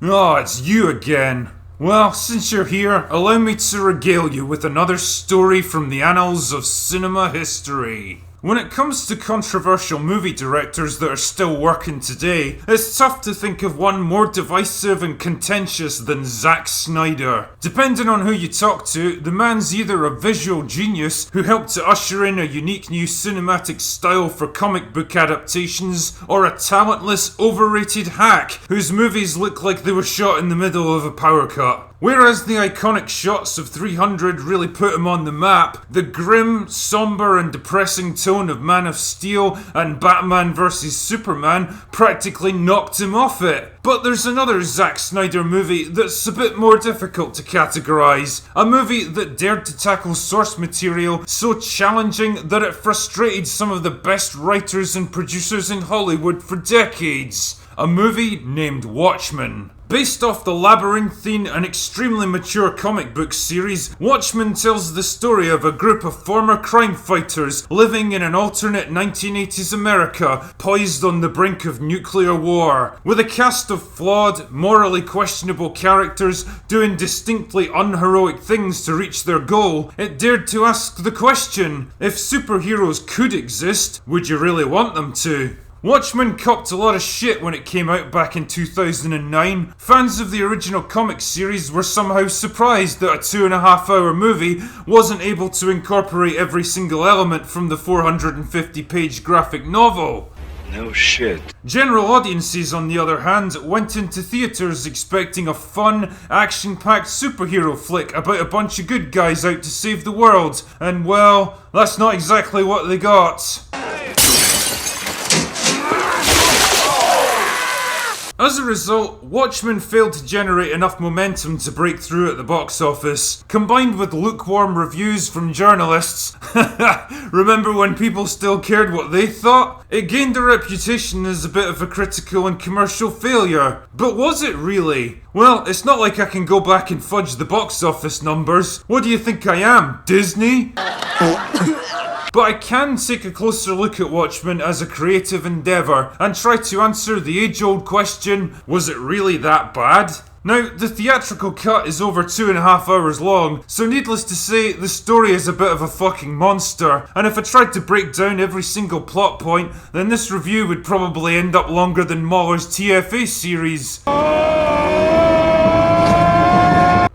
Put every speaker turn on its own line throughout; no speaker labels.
Oh, it's you again. Well, since you're here, allow me to regale you with another story from the annals of cinema history. When it comes to controversial movie directors that are still working today, it's tough to think of one more divisive and contentious than Zack Snyder. Depending on who you talk to, the man's either a visual genius who helped to usher in a unique new cinematic style for comic book adaptations, or a talentless, overrated hack whose movies look like they were shot in the middle of a power cut. Whereas the iconic shots of 300 really put him on the map, the grim, somber and depressing tone of Man of Steel and Batman vs Superman practically knocked him off it. But there's another Zack Snyder movie that's a bit more difficult to categorise. A movie that dared to tackle source material so challenging that it frustrated some of the best writers and producers in Hollywood for decades. A movie named Watchmen. Based off the labyrinthine and extremely mature comic book series, Watchmen tells the story of a group of former crime fighters living in an alternate 1980s America poised on the brink of nuclear war. With a cast of flawed, morally questionable characters doing distinctly unheroic things to reach their goal, it dared to ask the question, if superheroes could exist, would you really want them to? Watchmen copped a lot of shit when it came out back in 2009. Fans of the original comic series were somehow surprised that a 2.5-hour movie wasn't able to incorporate every single element from the 450-page graphic novel.
No shit.
General audiences, on the other hand, went into theatres expecting a fun, action-packed superhero flick about a bunch of good guys out to save the world. And well, that's not exactly what they got. As a result, Watchmen failed to generate enough momentum to break through at the box office. Combined with lukewarm reviews from journalists, remember when people still cared what they thought? It gained a reputation as a bit of a critical and commercial failure. But was it really? Well, it's not like I can go back and fudge the box office numbers. What do you think I am, Disney? But I can take a closer look at Watchmen as a creative endeavour and try to answer the age-old question, was it really that bad? Now, the theatrical cut is over 2.5 hours long, so needless to say, the story is a bit of a fucking monster, and if I tried to break down every single plot point, then this review would probably end up longer than Mahler's TFA series.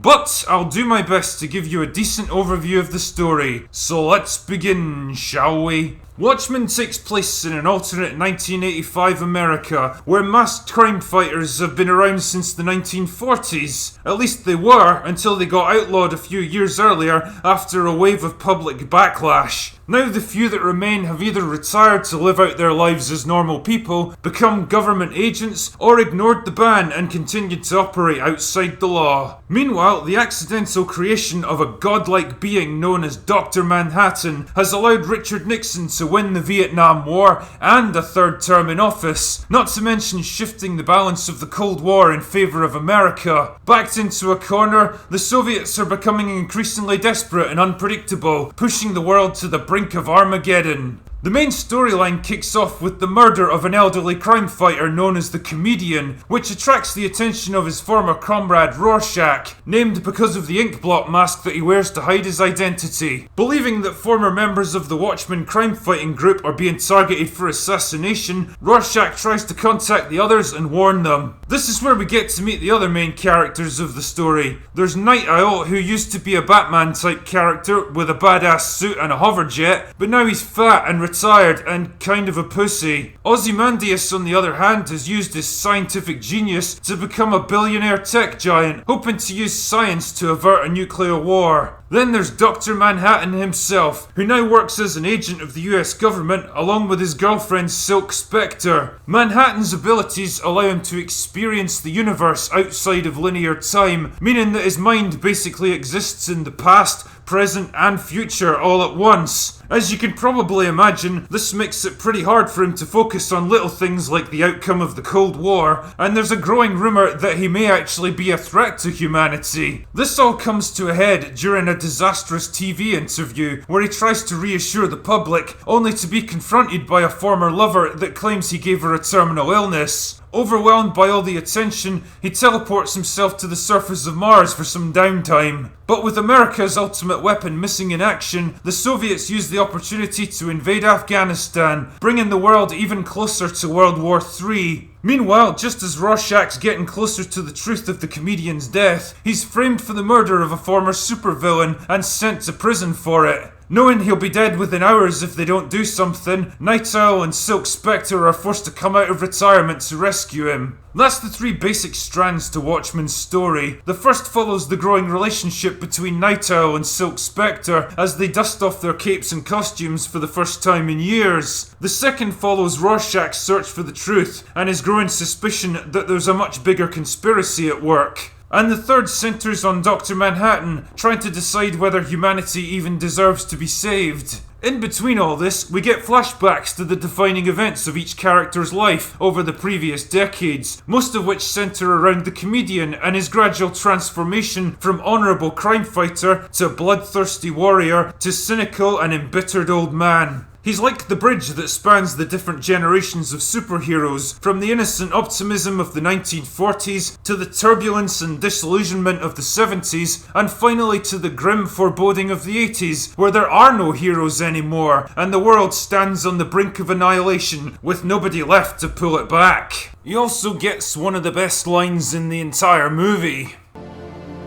But I'll do my best to give you a decent overview of the story. So let's begin, shall we? Watchmen takes place in an alternate 1985 America, where masked crime fighters have been around since the 1940s. At least they were, until they got outlawed a few years earlier after a wave of public backlash. Now the few that remain have either retired to live out their lives as normal people, become government agents, or ignored the ban and continued to operate outside the law. Meanwhile, the accidental creation of a godlike being known as Dr. Manhattan has allowed Richard Nixon to win the Vietnam War and a third term in office, not to mention shifting the balance of the Cold War in favour of America. Backed into a corner, the Soviets are becoming increasingly desperate and unpredictable, pushing the world to the brink of Armageddon. The main storyline kicks off with the murder of an elderly crime fighter known as the Comedian, which attracts the attention of his former comrade Rorschach, named because of the inkblot mask that he wears to hide his identity. Believing that former members of the Watchmen crime fighting group are being targeted for assassination, Rorschach tries to contact the others and warn them. This is where we get to meet the other main characters of the story. There's Night Owl, who used to be a Batman type character with a badass suit and a hoverjet, but now he's fat and retired and kind of a pussy. Ozymandias, on the other hand, has used his scientific genius to become a billionaire tech giant, hoping to use science to avert a nuclear war. Then there's Dr. Manhattan himself, who now works as an agent of the US government along with his girlfriend Silk Spectre. Manhattan's abilities allow him to experience the universe outside of linear time, meaning that his mind basically exists in the past, present and future all at once. As you can probably imagine, this makes it pretty hard for him to focus on little things like the outcome of the Cold War, and there's a growing rumour that he may actually be a threat to humanity. This all comes to a head during a disastrous TV interview where he tries to reassure the public, only to be confronted by a former lover that claims he gave her a terminal illness. Overwhelmed by all the attention, he teleports himself to the surface of Mars for some downtime. But with America's ultimate weapon missing in action, the Soviets use the opportunity to invade Afghanistan, bringing the world even closer to World War III. Meanwhile, just as Rorschach's getting closer to the truth of the comedian's death, he's framed for the murder of a former supervillain and sent to prison for it. Knowing he'll be dead within hours if they don't do something, Night Owl and Silk Spectre are forced to come out of retirement to rescue him. That's the three basic strands to Watchmen's story. The first follows the growing relationship between Night Owl and Silk Spectre as they dust off their capes and costumes for the first time in years. The second follows Rorschach's search for the truth and his growing suspicion that there's a much bigger conspiracy at work. And the third centres on Dr. Manhattan, trying to decide whether humanity even deserves to be saved. In between all this, we get flashbacks to the defining events of each character's life over the previous decades, most of which centre around the comedian and his gradual transformation from honourable crime fighter to bloodthirsty warrior to cynical and embittered old man. He's like the bridge that spans the different generations of superheroes, from the innocent optimism of the 1940s to the turbulence and disillusionment of the 70s, and finally to the grim foreboding of the 80s, where there are no heroes anymore, and the world stands on the brink of annihilation, with nobody left to pull it back. He also gets one of the best lines in the entire movie.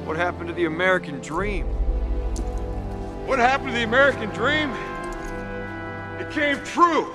What happened to the American dream? What happened to the American dream? It came true.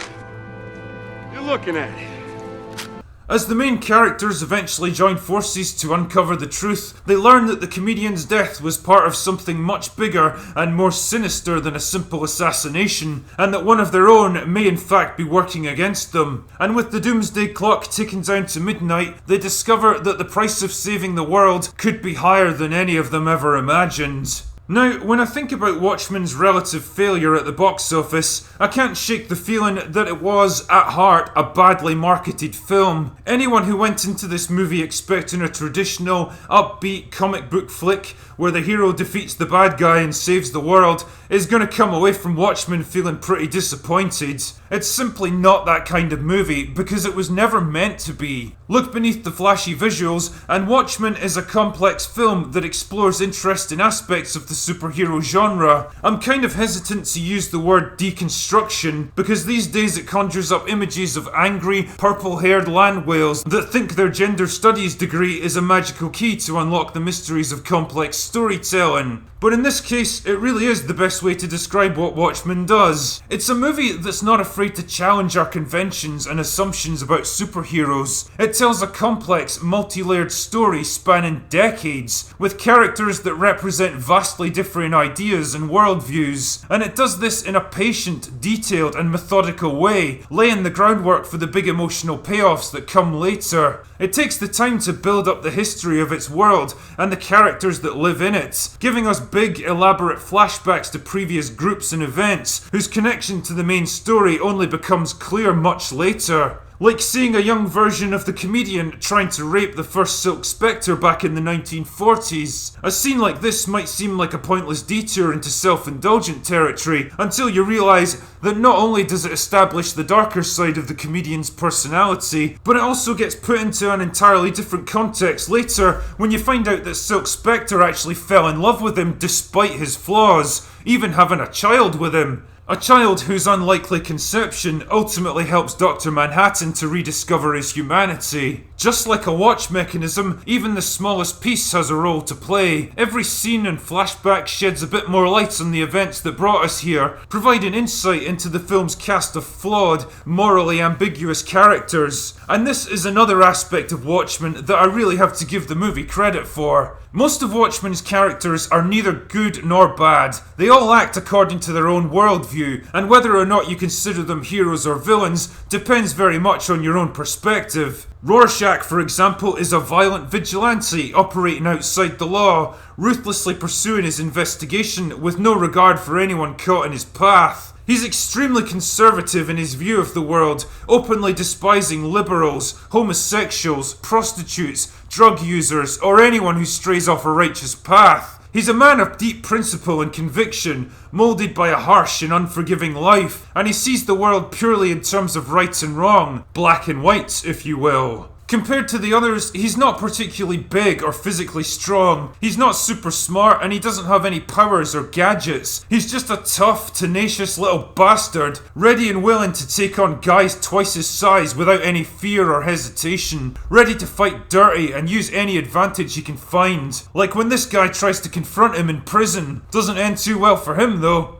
You're looking at it.
As the main characters eventually join forces to uncover the truth, they learn that the comedian's death was part of something much bigger and more sinister than a simple assassination, and that one of their own may in fact be working against them. And with the doomsday clock ticking down to midnight, they discover that the price of saving the world could be higher than any of them ever imagined. Now, when I think about Watchmen's relative failure at the box office, I can't shake the feeling that it was, at heart, a badly marketed film. Anyone who went into this movie expecting a traditional, upbeat comic book flick where the hero defeats the bad guy and saves the world is going to come away from Watchmen feeling pretty disappointed. It's simply not that kind of movie because it was never meant to be. Look beneath the flashy visuals, and Watchmen is a complex film that explores interesting aspects of the superhero genre. I'm kind of hesitant to use the word deconstruction because these days it conjures up images of angry, purple-haired land whales that think their gender studies degree is a magical key to unlock the mysteries of complex storytelling. But in this case, it really is the best way to describe what Watchmen does. It's a movie that's not afraid to challenge our conventions and assumptions about superheroes. It tells a complex, multi-layered story spanning decades, with characters that represent vastly differing ideas and worldviews. And it does this in a patient, detailed and methodical way, laying the groundwork for the big emotional payoffs that come later. It takes the time to build up the history of its world and the characters that live in it, giving us big, elaborate flashbacks to previous groups and events, whose connection to the main story only becomes clear much later. Like seeing a young version of the comedian trying to rape the first Silk Spectre back in the 1940s. A scene like this might seem like a pointless detour into self-indulgent territory until you realise that not only does it establish the darker side of the comedian's personality, but it also gets put into an entirely different context later when you find out that Silk Spectre actually fell in love with him despite his flaws, even having a child with him. A child whose unlikely conception ultimately helps Dr. Manhattan to rediscover his humanity. Just like a watch mechanism, even the smallest piece has a role to play. Every scene and flashback sheds a bit more light on the events that brought us here, providing insight into the film's cast of flawed, morally ambiguous characters. And this is another aspect of Watchmen that I really have to give the movie credit for. Most of Watchmen's characters are neither good nor bad. They all act according to their own worldview, and whether or not you consider them heroes or villains depends very much on your own perspective. Rorschach, for example, is a violent vigilante operating outside the law, ruthlessly pursuing his investigation with no regard for anyone caught in his path. He's extremely conservative in his view of the world, openly despising liberals, homosexuals, prostitutes, drug users, or anyone who strays off a righteous path. He's a man of deep principle and conviction, moulded by a harsh and unforgiving life, and he sees the world purely in terms of right and wrong, black and white, if you will. Compared to the others, he's not particularly big or physically strong. He's not super smart and he doesn't have any powers or gadgets. He's just a tough, tenacious little bastard, ready and willing to take on guys twice his size without any fear or hesitation. Ready to fight dirty and use any advantage he can find. Like when this guy tries to confront him in prison. Doesn't end too well for him though.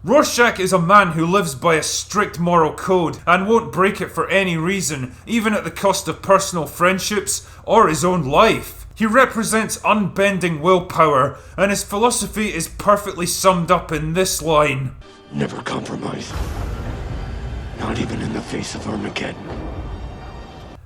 Rorschach is a man who lives by a strict moral code and won't break it for any reason, even at the cost of personal friendships or his own life. He represents unbending willpower, and his philosophy is perfectly summed up in this line.
Never compromise. Not even in the face of Armageddon.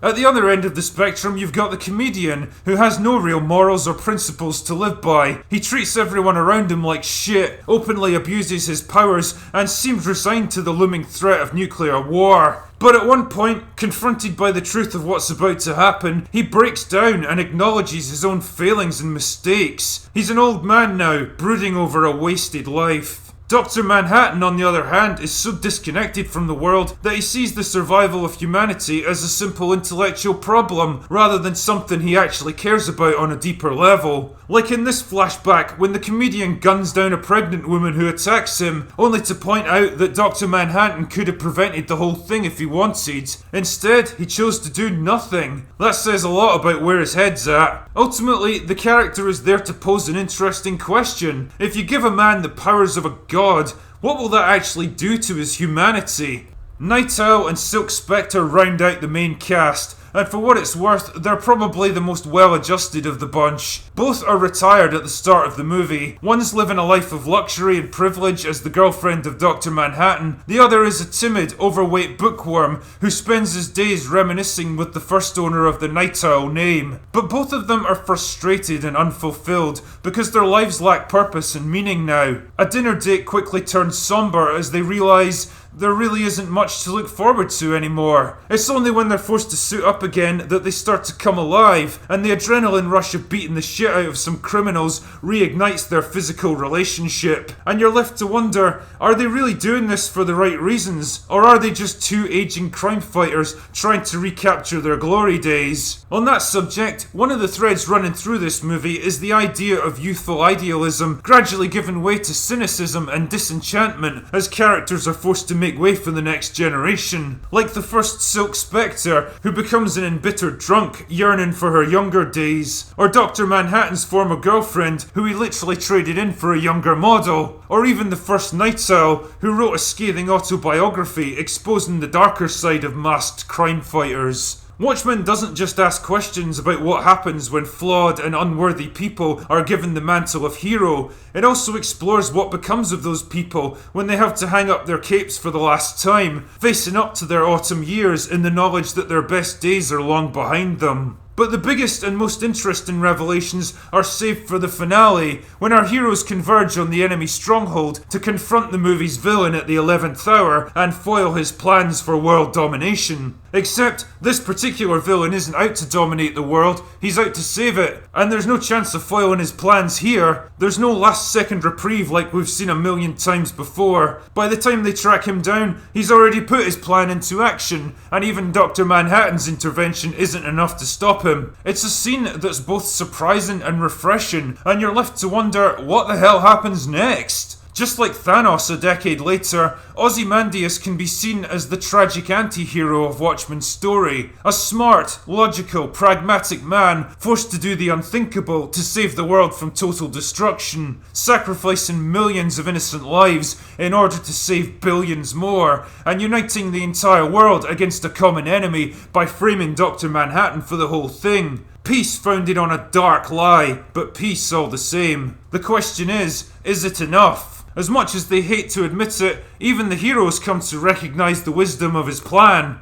At the other end of the spectrum, you've got the comedian, who has no real morals or principles to live by. He treats everyone around him like shit, openly abuses his powers, and seems resigned to the looming threat of nuclear war. But at one point, confronted by the truth of what's about to happen, he breaks down and acknowledges his own failings and mistakes. He's an old man now, brooding over a wasted life. Dr. Manhattan, on the other hand, is so disconnected from the world that he sees the survival of humanity as a simple intellectual problem, rather than something he actually cares about on a deeper level. Like in this flashback, when the comedian guns down a pregnant woman who attacks him, only to point out that Dr. Manhattan could have prevented the whole thing if he wanted. Instead, he chose to do nothing. That says a lot about where his head's at. Ultimately, the character is there to pose an interesting question. If you give a man the powers of a god, what will that actually do to his humanity? Night Owl and Silk Spectre round out the main cast, and for what it's worth, they're probably the most well-adjusted of the bunch. Both are retired at the start of the movie. One's living a life of luxury and privilege as the girlfriend of Dr. Manhattan. The other is a timid, overweight bookworm who spends his days reminiscing with the first owner of the Night Owl name. But both of them are frustrated and unfulfilled because their lives lack purpose and meaning now. A dinner date quickly turns somber as they realise there really isn't much to look forward to anymore. It's only when they're forced to suit up again that they start to come alive, and the adrenaline rush of beating the shit out of some criminals reignites their physical relationship. And you're left to wonder, are they really doing this for the right reasons, or are they just two aging crime fighters trying to recapture their glory days? On that subject, one of the threads running through this movie is the idea of youthful idealism gradually giving way to cynicism and disenchantment as characters are forced to make way for the next generation. Like the first Silk Spectre, who becomes an embittered drunk, yearning for her younger days. Or Dr. Manhattan's former girlfriend, who he literally traded in for a younger model. Or even the first Night Owl, who wrote a scathing autobiography exposing the darker side of masked crime fighters. Watchmen doesn't just ask questions about what happens when flawed and unworthy people are given the mantle of hero, it also explores what becomes of those people when they have to hang up their capes for the last time, facing up to their autumn years in the knowledge that their best days are long behind them. But the biggest and most interesting revelations are saved for the finale, when our heroes converge on the enemy stronghold to confront the movie's villain at the 11th hour and foil his plans for world domination. Except, this particular villain isn't out to dominate the world, he's out to save it. And there's no chance of foiling his plans here. There's no last second reprieve like we've seen a million times before. By the time they track him down, he's already put his plan into action, and even Dr. Manhattan's intervention isn't enough to stop him. It's a scene that's both surprising and refreshing, and you're left to wonder what the hell happens next. Just like Thanos a decade later, Ozymandias can be seen as the tragic anti-hero of Watchmen's story. A smart, logical, pragmatic man forced to do the unthinkable to save the world from total destruction, sacrificing millions of innocent lives in order to save billions more, and uniting the entire world against a common enemy by framing Dr. Manhattan for the whole thing. Peace founded on a dark lie, but peace all the same. The question is it enough? As much as they hate to admit it, even the heroes come to recognize the wisdom of his plan.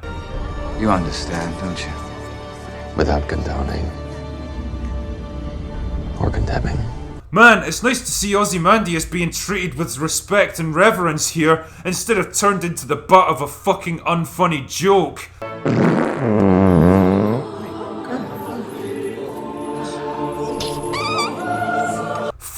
You understand, don't you?
Without condoning or condemning.
Man, it's nice to see Ozymandias being treated with respect and reverence here, instead of turned into the butt of a fucking unfunny joke.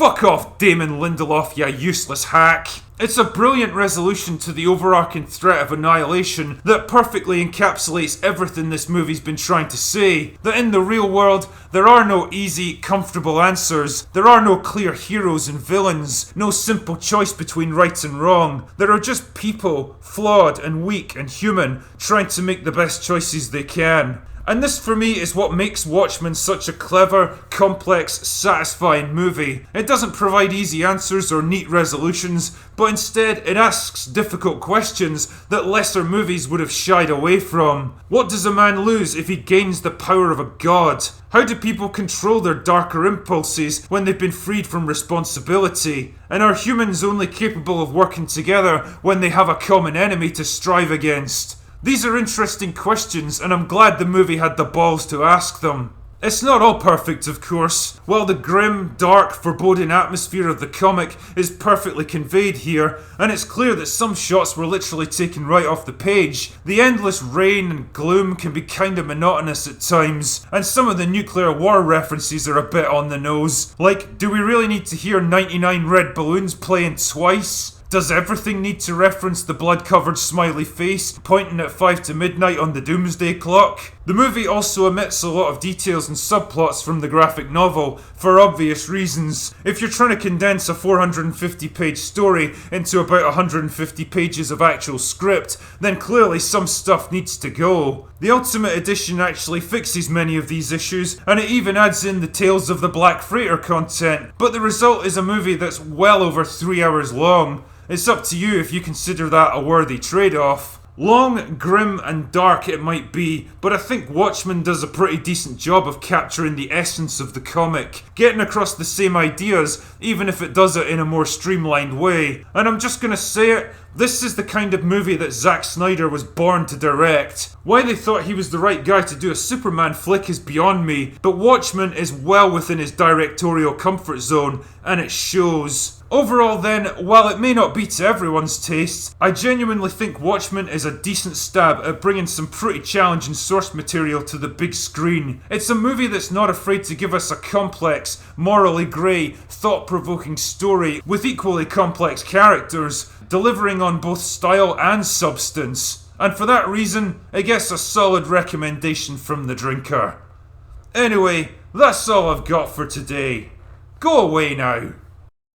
Fuck off, Damon Lindelof, you useless hack. It's a brilliant resolution to the overarching threat of annihilation that perfectly encapsulates everything this movie's been trying to say. That in the real world, there are no easy, comfortable answers. There are no clear heroes and villains. No simple choice between right and wrong. There are just people, flawed and weak and human, trying to make the best choices they can. And this for me is what makes Watchmen such a clever, complex, satisfying movie. It doesn't provide easy answers or neat resolutions, but instead it asks difficult questions that lesser movies would have shied away from. What does a man lose if he gains the power of a god? How do people control their darker impulses when they've been freed from responsibility? And are humans only capable of working together when they have a common enemy to strive against? These are interesting questions, and I'm glad the movie had the balls to ask them. It's not all perfect, of course. While the grim, dark, foreboding atmosphere of the comic is perfectly conveyed here, and it's clear that some shots were literally taken right off the page, the endless rain and gloom can be kinda monotonous at times, and some of the nuclear war references are a bit on the nose. Like, do we really need to hear 99 Red Balloons playing twice? Does everything need to reference the blood-covered smiley face pointing at 5 to midnight on the doomsday clock? The movie also omits a lot of details and subplots from the graphic novel, for obvious reasons. If you're trying to condense a 450-page story into about 150 pages of actual script, then clearly some stuff needs to go. The Ultimate Edition actually fixes many of these issues, and it even adds in the Tales of the Black Freighter content, but the result is a movie that's well over 3 hours long. It's up to you if you consider that a worthy trade-off. Long, grim and dark it might be, but I think Watchmen does a pretty decent job of capturing the essence of the comic, getting across the same ideas, even if it does it in a more streamlined way. And I'm just gonna say it, this is the kind of movie that Zack Snyder was born to direct. Why they thought he was the right guy to do a Superman flick is beyond me, but Watchmen is well within his directorial comfort zone, and it shows. Overall then, while it may not be to everyone's taste, I genuinely think Watchmen is a decent stab at bringing some pretty challenging source material to the big screen. It's a movie that's not afraid to give us a complex, morally grey, thought-provoking story with equally complex characters, delivering on both style and substance. And for that reason, it gets a solid recommendation from the drinker. Anyway, that's all I've got for today. Go away now.